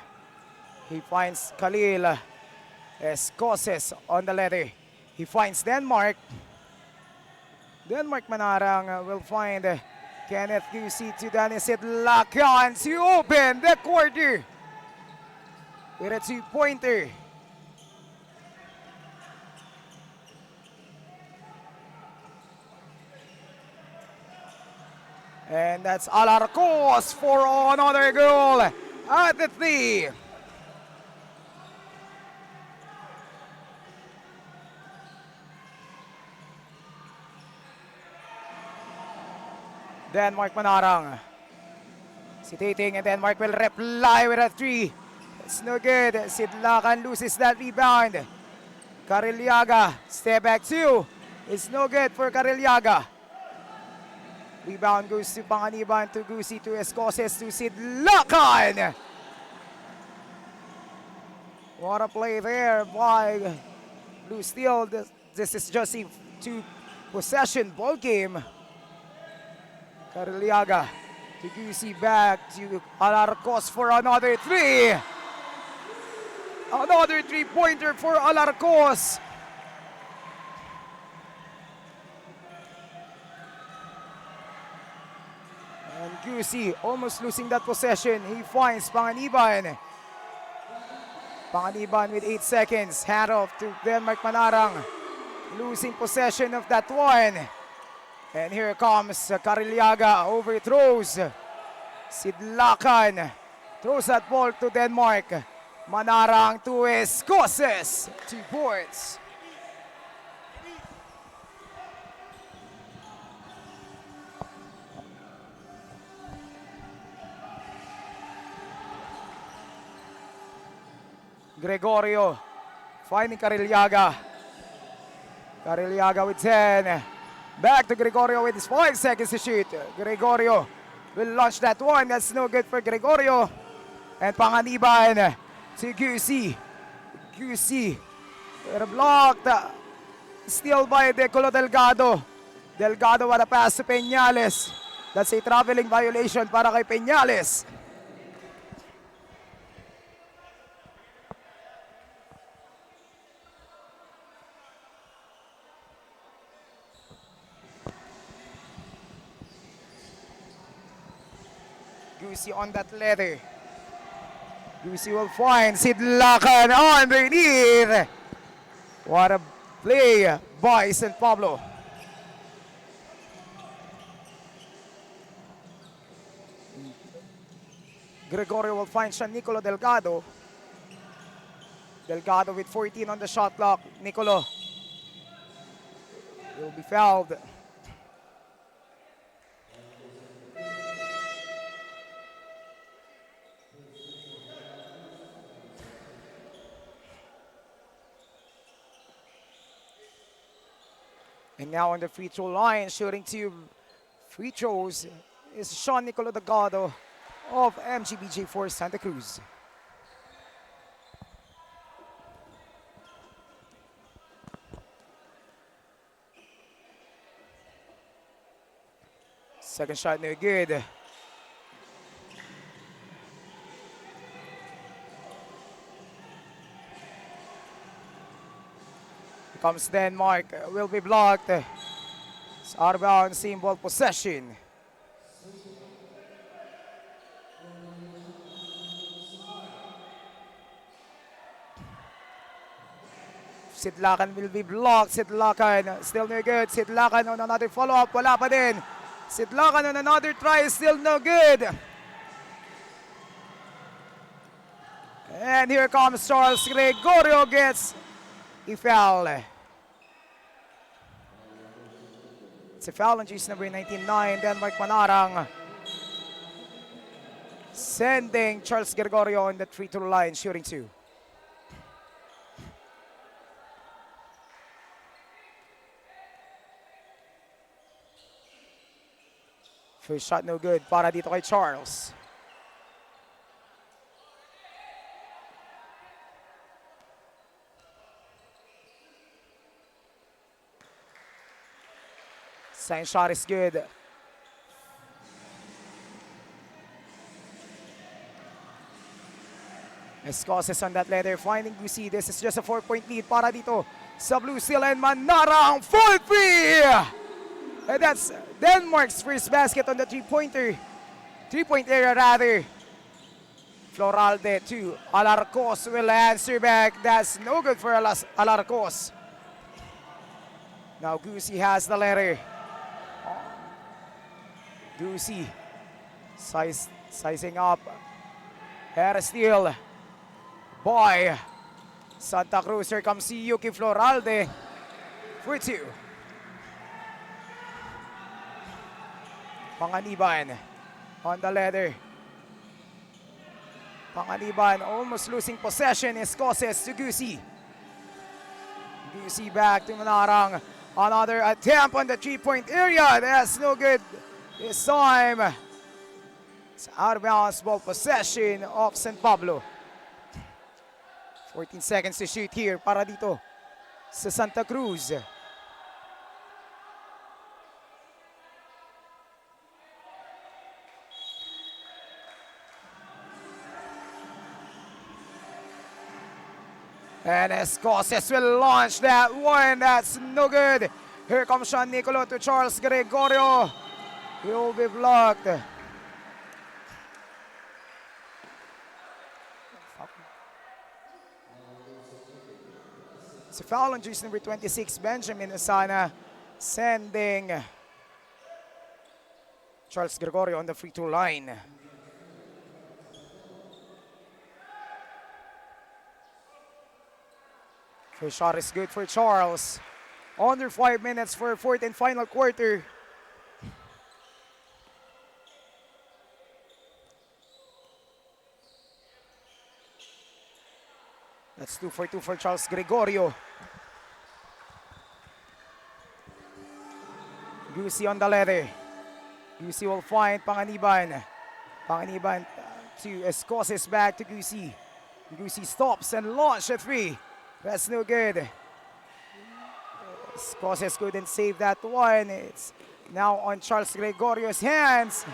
He finds Khalil Escoses on the letter. He finds Denmark. Denmark Manarang will find Kenneth Gusi to Danny Sid Lacan to open the quarter with a two-pointer. And that's Alarcos for another goal at the three. Denmark Manarang. Sitating, and Denmark will reply with a three. It's no good. Sid Lacan loses that rebound. Cariliaga, step back two. It's no good for Cariliaga. Rebound goes to Panganiban, to Gusi, to Escoses, to Sid Lacan. What a play there by Blue Steel. This is just a two-possession ball game. Cariliaga to Gusi, back to Alarcos for another three. Another three-pointer for Alarcos. And Gusi almost losing that possession. He finds Panganiban. Panganiban with 8 seconds. Hand off to Denmark Manarang. Losing possession of that one. And here comes Cariliaga, overthrows. Sid Lacan throws that ball to Denmark. Manarang to Escoses. 2 points. Gregorio finding Cariliaga. Cariliaga with 10. Back to Gregorio with his 5 seconds to shoot. Gregorio will launch that one. That's no good for Gregorio. And Panganiban to Gusi. Gusi blocked. Steal by Decolo Delgado. Delgado with a pass to Peñales. That's a traveling violation para kay Peñales. Gusi on that letter. Gusi will find Sid Lacan underneath. What a play by St. Pablo. Gregorio will find Sean Nicolo Delgado. Delgado with 14 on the shot clock. Nicolo will be fouled. And now on the free throw line, shooting 2 free throws is Sean Nicolo Delgado of MGBJ for Santa Cruz. Second shot, no good. Here comes Denmark, will be blocked. It's out of bounds, same ball possession. Sidlakan will be blocked. Sidlakan still no good. Sidlakan on another follow-up. Wala pa din. Sidlakan on another try. Still no good. And here comes Charles Gregorio gets a foul. It's a foul on jersey number 99, Denmark Manarang. Sending Charles Gregorio on the free-throw line, shooting 2. First shot no good para dito kay Charles. Second shot is good. Escoses on that letter, finding Gusi. This is just a 4-point lead para dito sa Blue Steel and Manarang. 4-3! And that's Denmark's first basket on the three-point area rather. Floralde to Alarcos will answer back. That's no good for Alarcos. Now Gusi has the letter. Gusi sizing up. Here steal by Santa Cruz. Here comes Yuki Floralde for 2. Panganiban on the ladder. Panganiban almost losing possession. Escoses to Gusi. Gusi back to Manarang. Another attempt on the three-point area. That's no good this time. It's out of bounds ball possession of San Pablo. 14 seconds to shoot here para dito sa Santa Cruz. And Escoses will launch that one. That's no good. Here comes Sean Nicolo to Charles Gregorio. He will be blocked. It's a foul on jersey number 26, Benjamin Asana, sending Charles Gregorio on the free-throw line. First shot is good for Charles. Under 5 minutes for fourth and final quarter. That's 2 for 2 for Charles Gregorio. Gusi on the leather. Gusi will find Panganiban. Panganiban to Escoses, back to Gusi. Gusi stops and launch a 3. That's no good. Escoses couldn't save that one. It's now on Charles Gregorio's hands.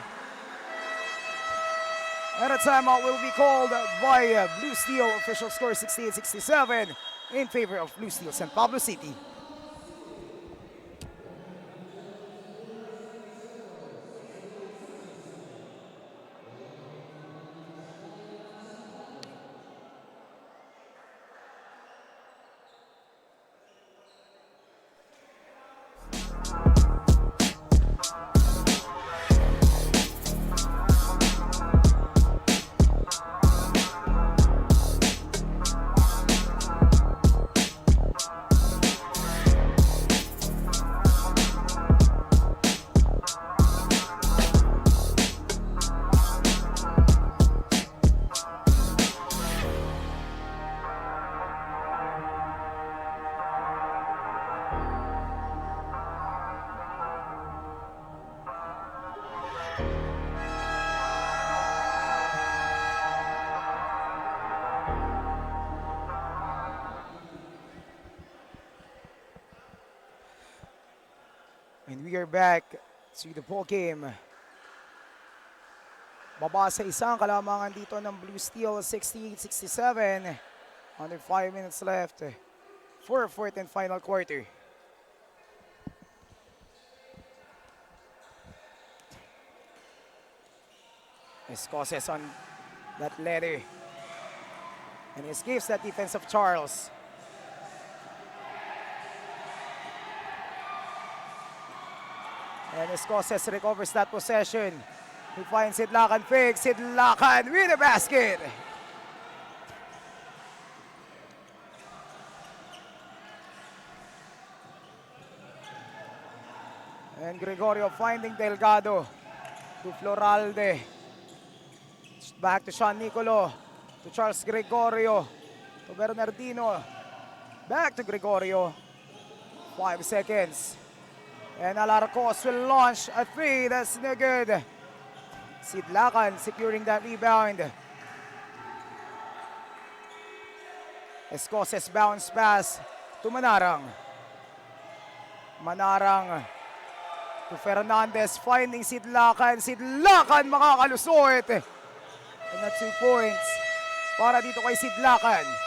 And a timeout will be called by Blue Steel. Official score 68-67 in favor of Blue Steel San Pablo City. And we are back to the ball game. Baba sa isang kalamangan dito ng Blue Steel, 68-67. Under 5 minutes left for fourth and final quarter. Escoses on that letter. And escapes that defense of Charles. And Escoses recovers that possession. He finds Sidlakan fake. Sidlakan with a basket. And Gregorio finding Delgado to Floralde. Back to Sean Nicolo. To Charles Gregorio. To Bernardino. Back to Gregorio. 5 seconds. And Alarcos will launch a three. That's no good. Sidlakan securing that rebound. Escoses bounce pass to Manarang. Manarang to Fernandez finding Sidlakan. Sidlakan makakalusot. And na 2 points para dito kay Sidlakan.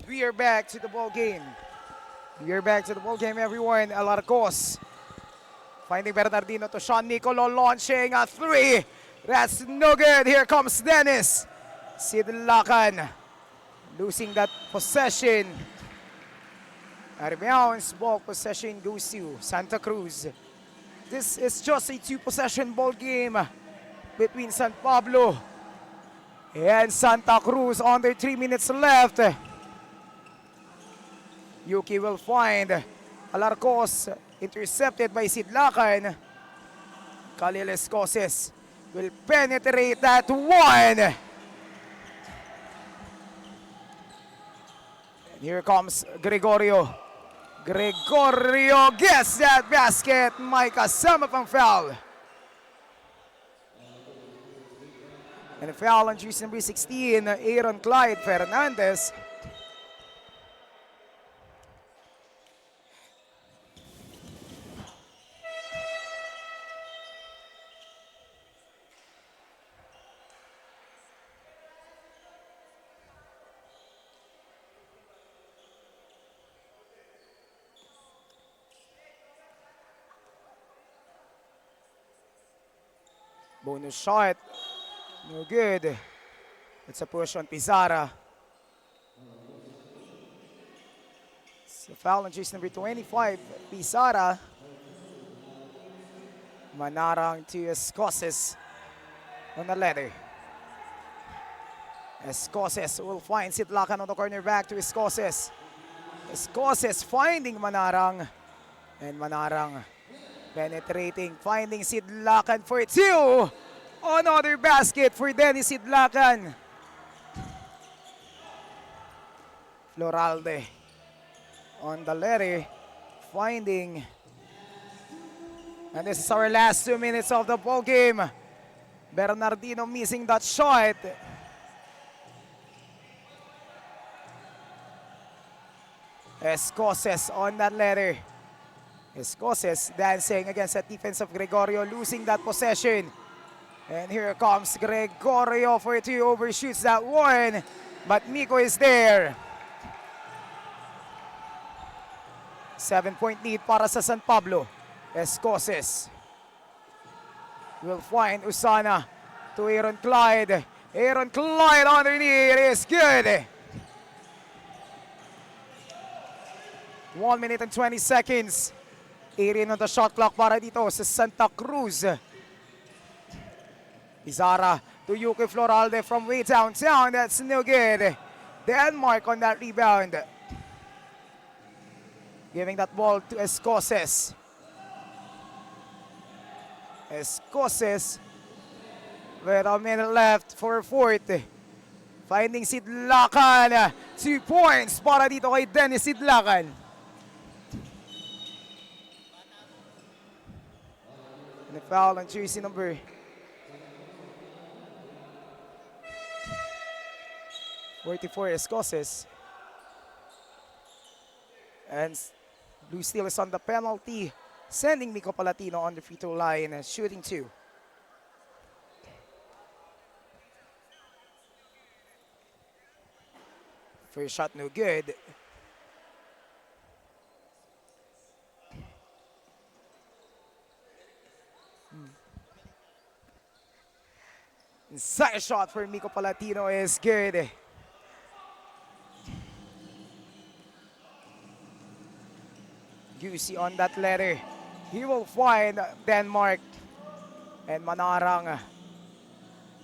We are back to the ball game. We are back to the ball game, everyone. Alarcos finding Bernardino to Sean Nicolo, launching a three. That's no good. Here comes Dennis. Sidlakan losing that possession. Out of bounds, ball possession goes to Santa Cruz. This is just a 2-possession ball game between San Pablo and Santa Cruz. Under 3 minutes left. Yuki will find Alarcos, intercepted by Sidlakan. Khalil Escoses will penetrate that one. And here comes Gregorio. Gregorio gets that basket. May kasama pang foul. And a foul on jersey number 16, Aaron Clyde Fernandez. Bonus shot. No good. It's a push on Pizarra. It's a foul on jersey number 25, Pizarra. Manarang to Escoses on the letter. Escoses will find Sidlakan on the corner, back to Escoses. Escoses finding Manarang. And Manarang penetrating, finding Sidlakan for two. Another basket for Dennis Sidlakan. Floralde on the letter, finding. And this is our last 2 minutes of the ball game. Bernardino missing that shot. Escoses on that letter. Escoses dancing against that defense of Gregorio, losing that possession. And here comes Gregorio for two, overshoots that one, but Nico is there. 7-point lead para sa San Pablo. Escoses will find Usana to Aaron Clyde. Aaron Clyde underneath, it is good. 1 minute and 20 seconds 8 on the shot clock para dito sa Santa Cruz. Izara to Yuki Floralde from way downtown. That's no good. Denmark on that rebound. Giving that ball to Escoces. Escoces with a minute left for fourth. Finding Sidlakan. 2 points para dito kay Dennis Sidlakan. And the foul on jersey number 44, Escoces. And Blue Steel is on the penalty, sending Miko Palatino on the free throw line, shooting 2. First shot no good. And second shot for Miko Palatino is good. Yusi on that letter. He will find Denmark. And Manarang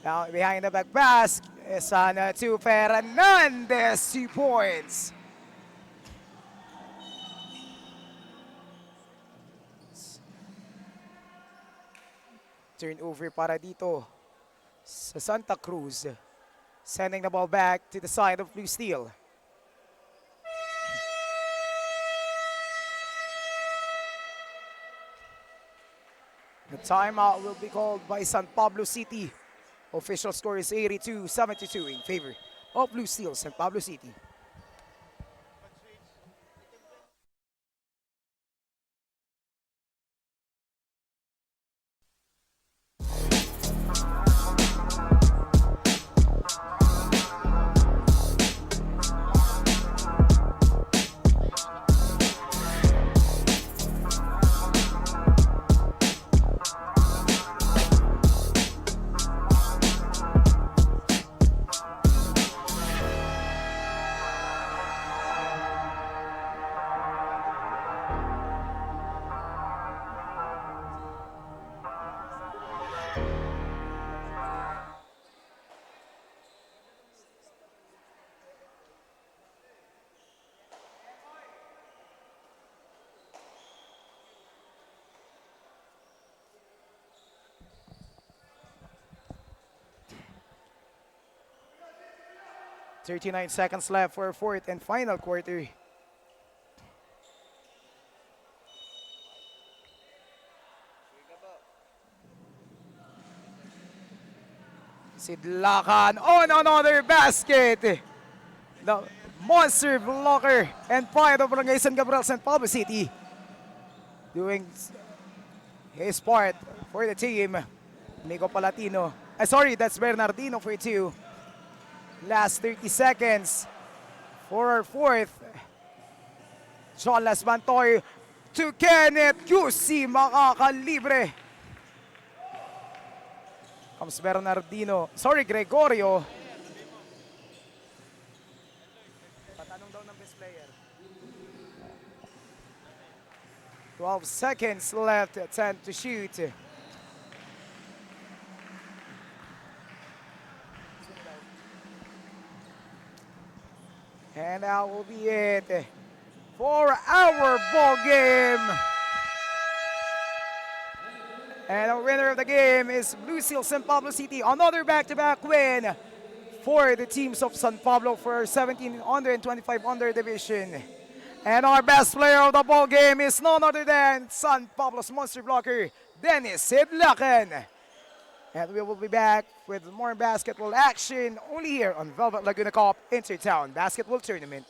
now behind the back pass is on to Fernandez. 2 points. Turnover para dito sa Santa Cruz. Sending the ball back to the side of Blue Steel. The timeout will be called by San Pablo City. Official score is 82-72 in favor of Blue Steel, San Pablo City. .39 seconds left for fourth and final quarter. Sidlakan on another basket. The monster blocker and pride of Barangay San Gabriel, San Pablo City, doing his part for the team. Miko Palatino. Sorry, that's Bernardino for 2. Last 30 seconds for our fourth. John Lasmantoy to Kenneth QC, makakalibre. Comes Bernardino. Sorry, Gregorio. Patanong daw ng best player. 12 seconds left, 10 to shoot. And that will be it for our ball game. And the winner of the game is Blue Steel San Pablo City. Another back-to-back win for the teams of San Pablo for 17 under and 25 under division. And our best player of the ball game is none other than San Pablo's monster blocker, Dennis Sidlakan. And we will be back with more basketball action only here on Velvet Laguna Cup Intertown Basketball Tournament.